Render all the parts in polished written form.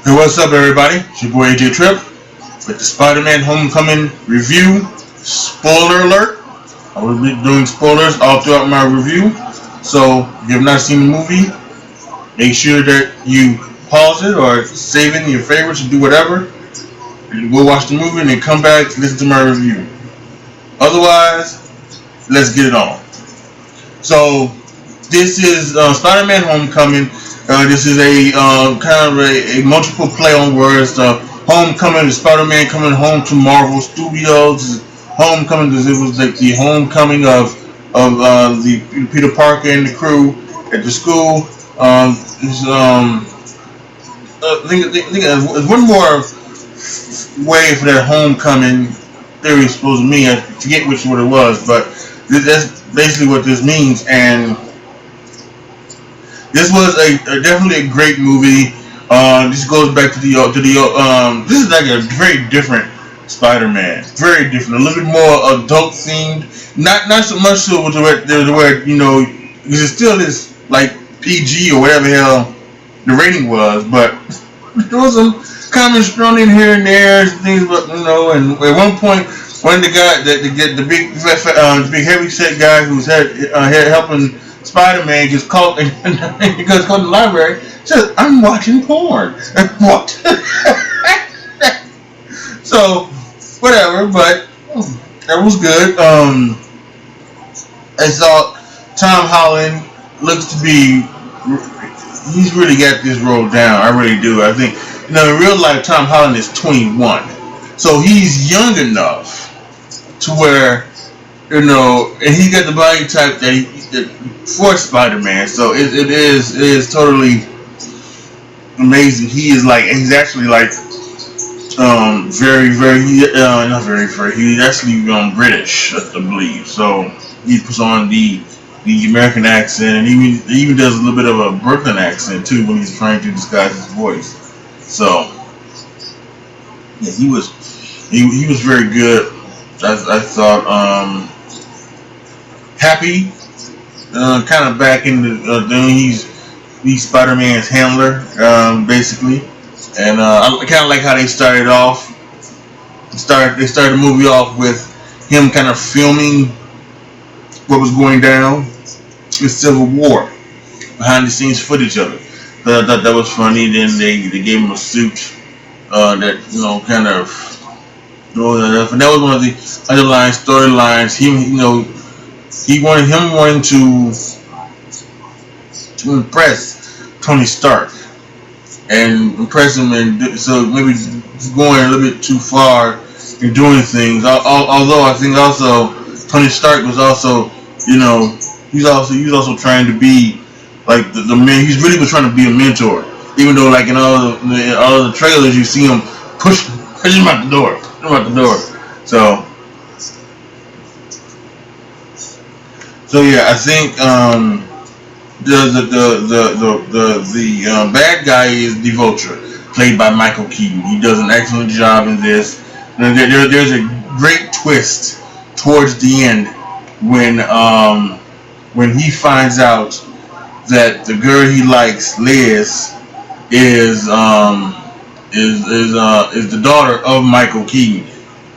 Hey, what's up, everybody? It's your boy AJ Trip with the Spider-Man Homecoming review. Spoiler alert! I will be doing spoilers all throughout my review. So, if you have not seen the movie, make sure that you pause it or save it in your favorites or do whatever. And go watch the movie and then come back and listen to my review. Otherwise, let's get it on. So, this is Spider-Man Homecoming. This is a kind of a multiple play on words. Homecoming, the Spider-Man coming home to Marvel Studios. Homecoming, because it was like the homecoming of the Peter Parker and the crew at the school. I think there's one more way for that homecoming theory supposed to mean. I forget what it was, but that's basically what this means. And this was definitely a great movie. This goes back to the this is like a very different Spider-Man, very different, a little bit more adult themed. Not so much so to where because it still is like PG or whatever the hell the rating was, but there was some comments thrown in here and there, things, but and at one point, one of the guy the big heavy set guy who's helping Spider-Man gets caught he goes to the library. Says, "I'm watching porn." What? So whatever, but that was good. I saw Tom Holland looks to be. He's really got this role down. I really do. I think in real life, Tom Holland is 21, so he's young enough to where and he got the body type that for Spider-Man. So it is totally amazing. He's actually like not very he's actually British, I believe. So he puts on the American accent, and he even does a little bit of a Brooklyn accent too when he's trying to disguise his voice. So yeah, he was very good. I thought happy, kind of back into doing he's Spider-Man's handler, basically, and I kind of like how they started off. They started the movie off with him kind of filming what was going down in Civil War, behind the scenes footage of it. But I thought that was funny. Then they gave him a suit that kind of. And that was one of the underlying storylines. He wanted to impress Tony Stark and impress him, and so maybe going a little bit too far in doing things. Although I think also Tony Stark was also he was also trying to be like the man. He's really was trying to be a mentor, even though like in all the trailers you see him push him out the door. So yeah, I think the bad guy is the Vulture, played by Michael Keaton. He does an excellent job in this. And there's a great twist towards the end when he finds out that the girl he likes, Liz, is the daughter of Michael Keaton,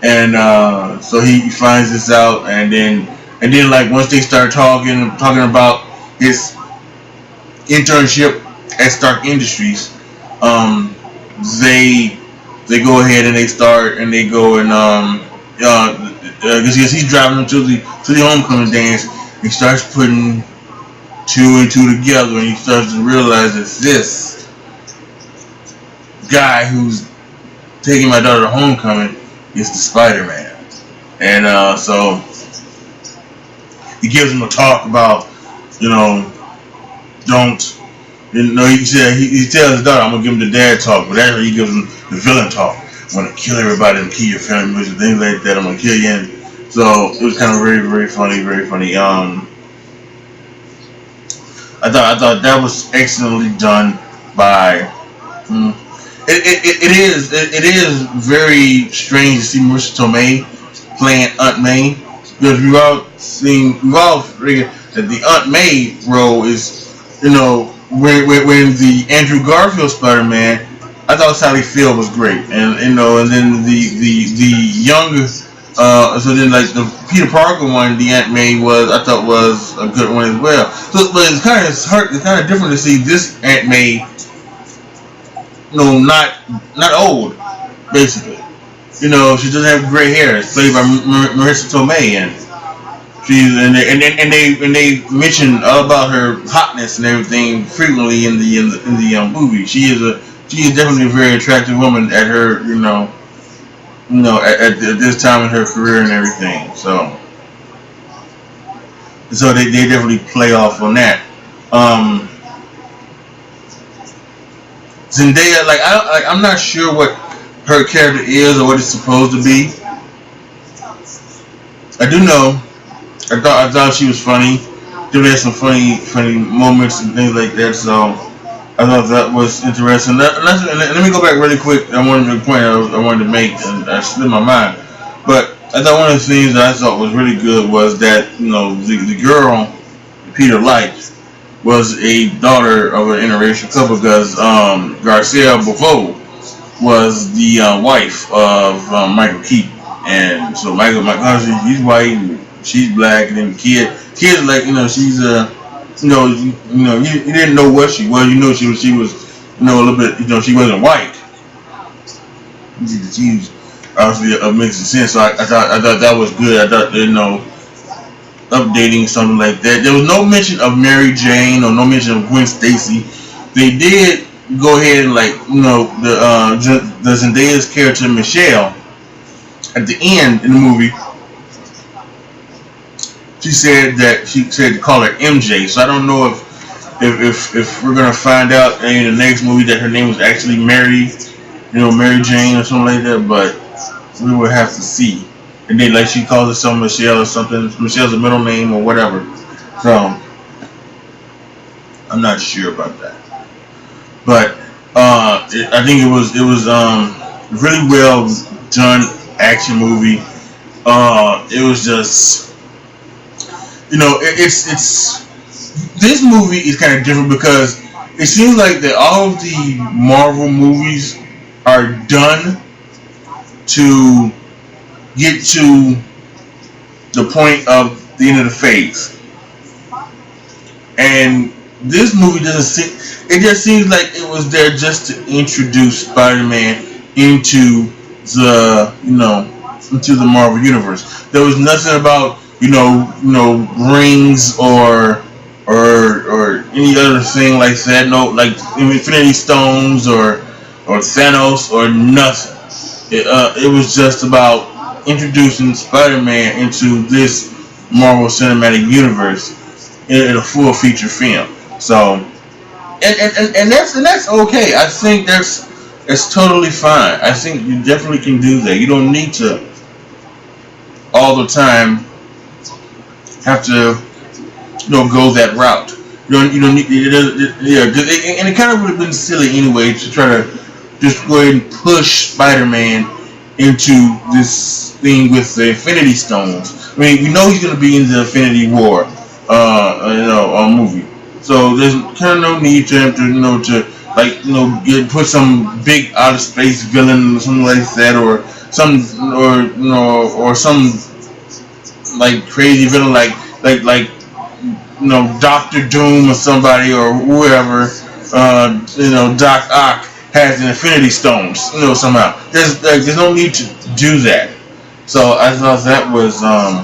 and so he finds this out, and then like once they start talking about his internship at Stark Industries, they go ahead and they go and because he's driving them to the homecoming dance. He starts putting two and two together, and he starts to realize it's this guy who's taking my daughter to homecoming is the Spider-Man. And so he gives him a talk about, don't, he tells his daughter, I'm going to give him the dad talk, but actually he gives him the villain talk. I'm going to kill everybody and kill your family members and things like that. I'm going to kill you. And so it was kind of very, very funny, very funny. I thought that was excellently done by. It is very strange to see Marissa Tomei playing Aunt May, because we've all figured that the Aunt May role is when the Andrew Garfield Spider-Man, I thought Sally Field was great, and and then the younger, so then like the Peter Parker one, the Aunt May I thought was a good one as well. So, but it's kind of different to see this Aunt May, not old, basically. She doesn't have gray hair. It's played by Marissa Tomei, and they mention all about her hotness and everything frequently in the movie. She is definitely a very attractive woman at her at this time in her career and everything. So they definitely play off on that. Zendaya, I'm not sure what her character is or what it's supposed to be. I do know. I thought she was funny. She had some funny moments and things like that. So I thought that was interesting. Let me go back really quick. I wanted to make a point I wanted to make, and I slipped my mind. But I thought one of the things that I thought was really good was that the girl Peter liked was a daughter of an interracial couple, because Garcia Bufo was the wife of Michael Keaton, and so Michael he's white and she's black, and then kids like she's you didn't know what she was. She was a little bit she wasn't white. She's obviously a mix of sense. So I thought that was good. I thought updating something like that. There was no mention of Mary Jane or no mention of Gwen Stacy. They did go ahead and the Zendaya's character Michelle at the end in the movie. She said to call her MJ. So I don't know if we're gonna find out in the next movie that her name was actually Mary Jane or something like that. But we will have to see. And then she calls herself Michelle or something. Michelle's a middle name or whatever. So I'm not sure about that. But I think it was really well done action movie. It was just it's this movie is kind of different because it seems like that all of the Marvel movies are done to get to the point of the end of the phase, and this movie doesn't seem. It just seems like it was there just to introduce Spider-Man into the into the Marvel universe. There was nothing about rings or any other thing like that. No, like Infinity Stones or Thanos or nothing. It was just about introducing Spider-Man into this Marvel Cinematic Universe in a full feature film. So, and that's okay. I think that's totally fine. I think you definitely can do that. You don't need to all the time have to go that route. You don't need and it kind of would have been silly anyway to try to just go ahead and push Spider-Man into this thing with the Infinity Stones. I mean, he's going to be in the Infinity War, movie. So there's kind of no need to him to put some big outer space villain or something like that, or some like crazy villain like Doctor Doom or somebody or whoever. Doc Ock has an Infinity Stones, somehow. There's no need to do that. So I thought that was I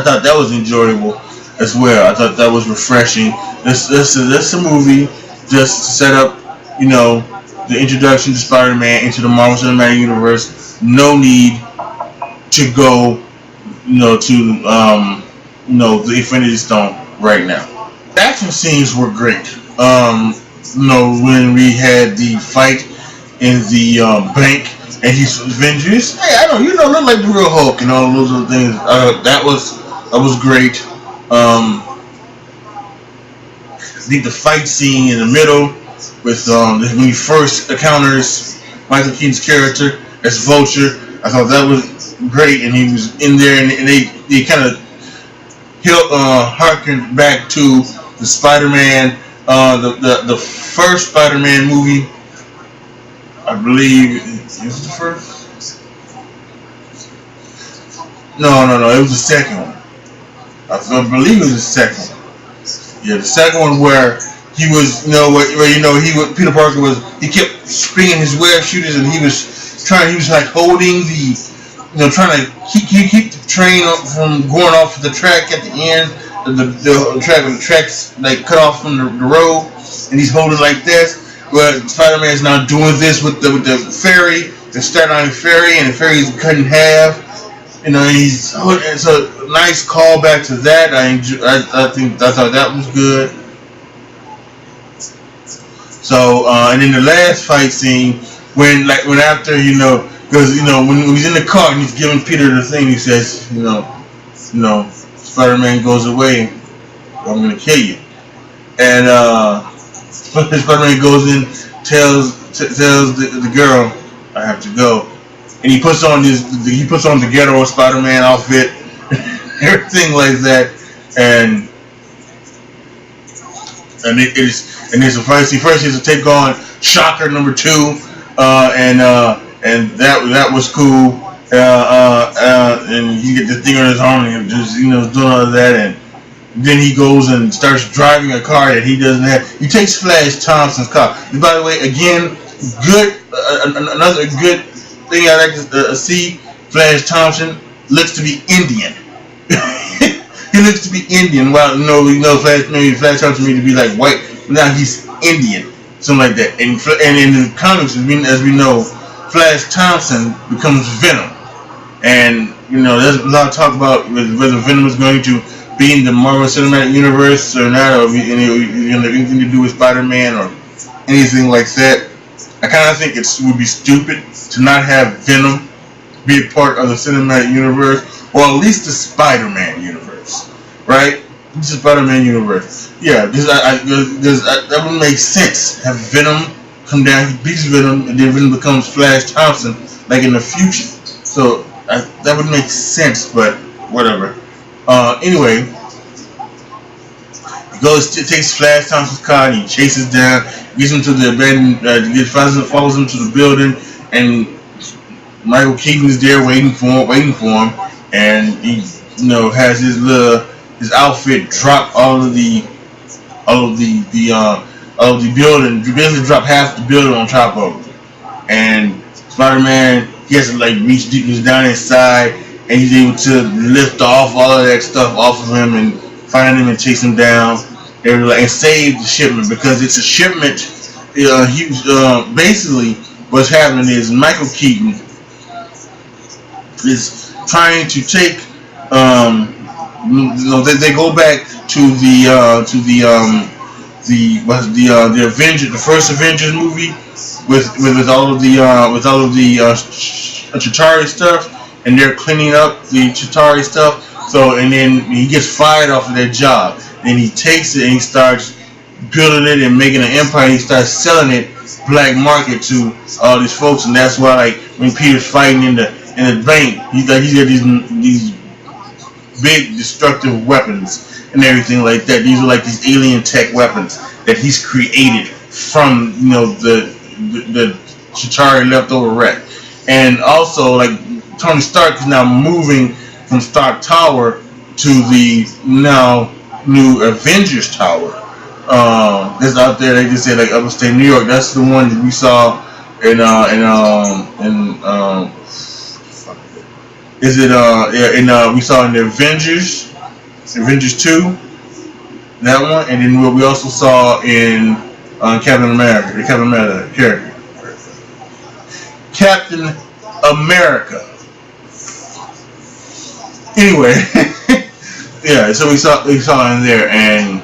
thought that was enjoyable as well. I thought that was refreshing. This a movie just to set up, the introduction to Spider-Man into the Marvel Cinematic Universe. No need to go, to the Infinity Stone right now. The action scenes were great. When we had the fight in the bank and he's Avengers. Hey, I don't, look like the real Hulk and all those other things. That was great. I think the fight scene in the middle with when he first encounters Michael Keaton's character as Vulture, I thought that was great, and he was in there, and they kind of harkened back to the Spider-Man, the first Spider-Man movie I believe it was the first. No. It was the second one. I believe it was the second one. Yeah, the second one where he was, where Peter Parker was, he kept springing his web shooters, and he was like holding trying to keep the train from going off the track at the end. The track's like cut off from the road, and he's holding like this. But Spider-Man's now doing this with the ferry, the Staten Island ferry, and the ferry's cut in half. It's a nice callback to that. I thought that was good. So, and then the last fight scene when after because when he's in the car and he's giving Peter the thing, he says, Spider-Man goes away, I'm gonna kill you. And Spider-Man goes in, tells the girl, I have to go. And he puts on the ghetto Spider-Man outfit, everything like that, and there's a fight. First he has to take on Shocker number 2, and that was cool. And you get the thing on his arm and just doing all of that, and then he goes and starts driving a car that he doesn't have. He takes Flash Thompson's car. And by the way, again, good another good thing I like to see. Flash Thompson looks to be Indian. He looks to be Indian. Well, Flash Thompson may be like white, but now he's Indian, something like that. And in the comics, as we know, Flash Thompson becomes Venom, and there's a lot of talk about whether Venom is going to be in the Marvel Cinematic Universe or not, or anything to do with Spider-Man or anything like that. I kind of think it would be stupid to not have Venom be a part of the cinematic universe, or at least the Spider-Man universe, right? The Spider-Man universe. Yeah, that would make sense. Have Venom come down, he beats Venom, and then Venom becomes Flash Thompson, like in the future. So that would make sense, but whatever. Anyway, he takes Flash Thompson's car and he chases down, gets him to the abandoned, follows him to the building, and Michael Keaton's there waiting for him, and he has his outfit drop all of the building, basically drop half the building on top of him, and Spider-Man, he has to reach deep down inside, and he's able to lift off all of that stuff off of him and find him and chase him down and save the shipment, because it's a shipment. Basically what's happening is Michael Keaton is trying to take they go back to the first Avengers movie with all of the Chitauri stuff, and they're cleaning up the Chitauri stuff. So, and then he gets fired off of that job. Then he takes it and he starts building it and making an empire. He starts selling it black market to all these folks, and that's why when Peter's fighting in the bank, he's got these big destructive weapons and everything like that. These are these alien tech weapons that he's created from the Chitauri leftover wreck. And also Tony Stark is now moving from Stark Tower to the now new Avengers Tower. That's out there. They just say upstate New York. That's the one that we saw we saw in the Avengers 2, that one, and then we also saw in Captain America, the Captain America character. Captain America. Anyway, yeah. So we saw in there, and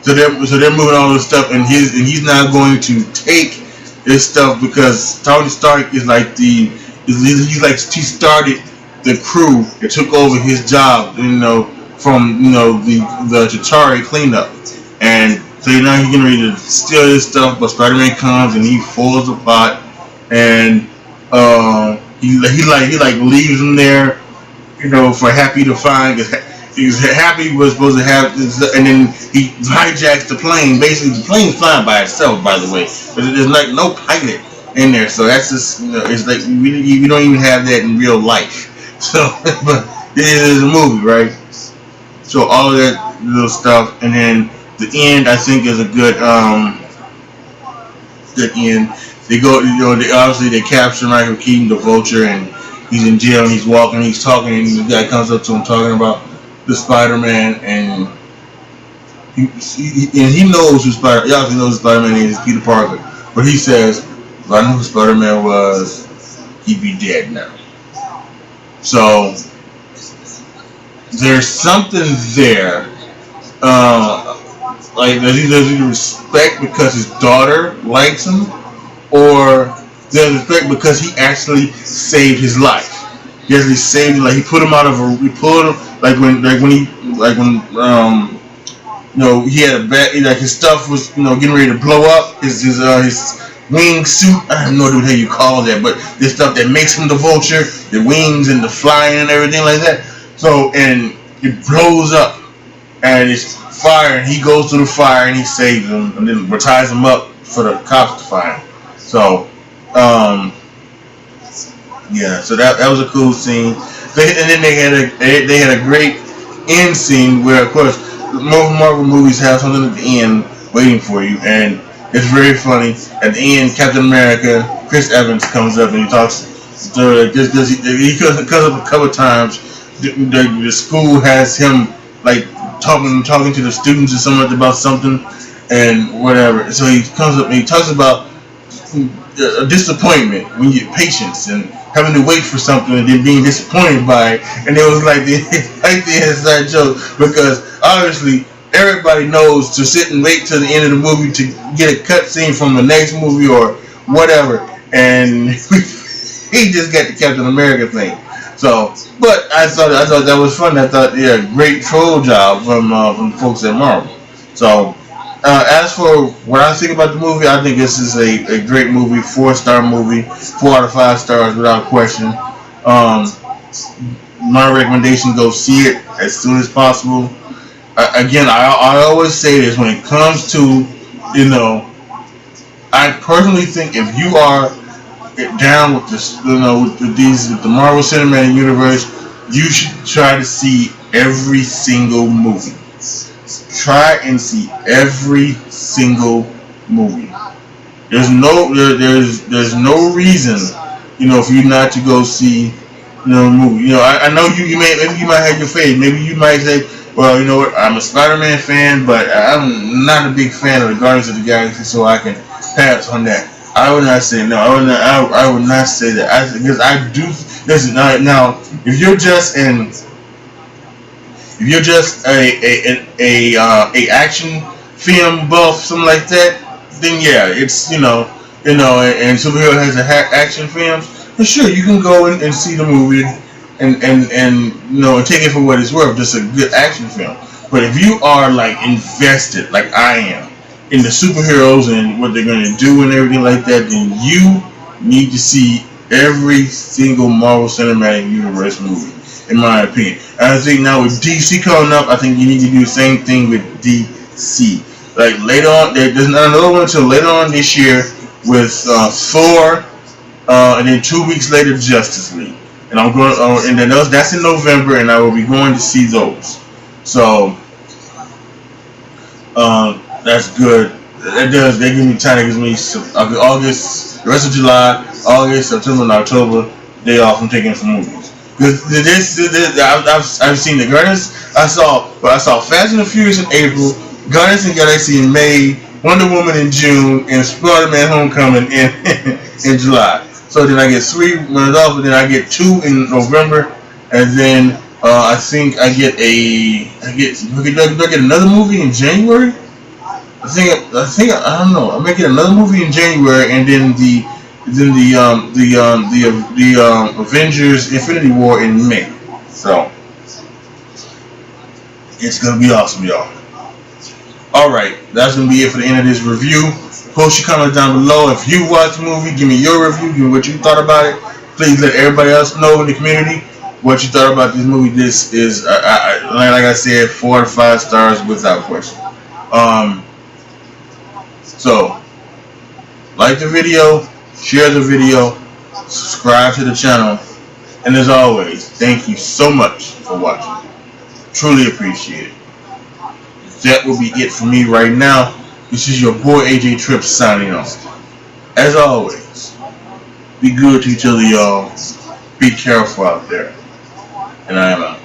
so they're moving all this stuff, and he's now going to take this stuff because Tony Stark is he started the crew that took over his job, from the Chitauri cleanup, and so now he's getting ready to steal his stuff. But Spider-Man comes and he falls apart, and he leaves him there, for Happy to find. Cause he's happy was supposed to have this, and then he hijacks the plane. Basically, the plane's flying by itself, by the way, but there's like no pilot in there. So that's just, it's like we don't even have that in real life. So, but it is a movie, right? So all of that little stuff, and then the end, I think, is a good good end. They go, they obviously they capture Michael Keaton, the Vulture, and he's in jail and he's walking, he's talking, and the guy comes up to him talking about the Spider-Man, and he knows who Spider. He obviously knows who Spider-Man is, Peter Parker, but he says, "If I knew who Spider-Man was, he'd be dead now." So there's something there, like does he respect because his daughter likes him, or does he respect because he actually saved his life? He actually saved him, like he put him out of a, he pulled him, when he had a bad, like his stuff was getting ready to blow up, his wing suit, I don't know what the hell you call that, but this stuff that makes him the Vulture, the wings and the flying and everything like that. So, and it blows up, and it's fire, and he goes through the fire, and he saves him, and then ties him up for the cops to find him. So, yeah, so that was a cool scene. And then they had a great end scene where, of course, most Marvel movies have something at the end waiting for you, and it's very funny. At the end, Captain America, Chris Evans, comes up and he talks. He comes up a couple of times. The school has him like talking to the students or something about something and whatever. So he comes up and he talks about a disappointment when you get patience and having to wait for something and then being disappointed by it. And it was like the inside joke, because obviously everybody knows to sit and wait till the end of the movie to get a cutscene from the next movie or whatever, and he just got the Captain America thing. So, but I thought that was fun. I thought, yeah, great troll job from the folks at Marvel. So, as for what I think about the movie, I think this is a great movie, 4-star movie, 4 out of 5 stars without question. My recommendation: go see it as soon as possible. Again, I always say this when it comes to, I personally think if you are down with this, with the Marvel Cinematic Universe, you should try to see every single movie. Try and see every single movie. There's no reason, for you not to go see, a movie. I know you might have your favorite. Maybe you might say, well, you know what, I'm a Spider-Man fan, but I'm not a big fan of the Guardians of the Galaxy, so I can pass on that. I would not say no. I would not say that. Because I do. Listen, now, if you're just a action film buff, something like that, then yeah, it's and superhero has action films. But sure, you can go and see the movie and take it for what it's worth. Just a good action film. But if you are like invested, like I am, in the superheroes and what they're going to do and everything like that, then you need to see every single Marvel Cinematic Universe movie, in my opinion. And I think now with DC coming up, I think you need to do the same thing with DC. Like later on, there's not another one until later on this year with Thor, and then 2 weeks later Justice League. And I'm going, and then that's in November, and I will be going to see those. So that's good. That give me time. It gives me August, the rest of July, August, September, and October day off from taking some movies. Because I've seen the Guardians. I saw Fast and the Furious in April, Guardians of the Galaxy in May, Wonder Woman in June, and Spider-Man: Homecoming in July. So then I get 3 months off, and then I get 2 in November, and then I think I get another movie in January. I think I don't know. I'm making another movie in January, and then the Avengers: Infinity War in May. So it's gonna be awesome, y'all. All right, that's gonna be it for the end of this review. Post your comments down below. If you watched the movie, give me your review. Give me what you thought about it. Please let everybody else know in the community what you thought about this movie. This is, like I said, 4 to 5 stars without question. So, like the video, share the video, subscribe to the channel, and as always, thank you so much for watching. Truly appreciate it. That will be it for me right now. This is your boy AJ Tripp signing off. As always, be good to each other, y'all. Be careful out there. And I am out.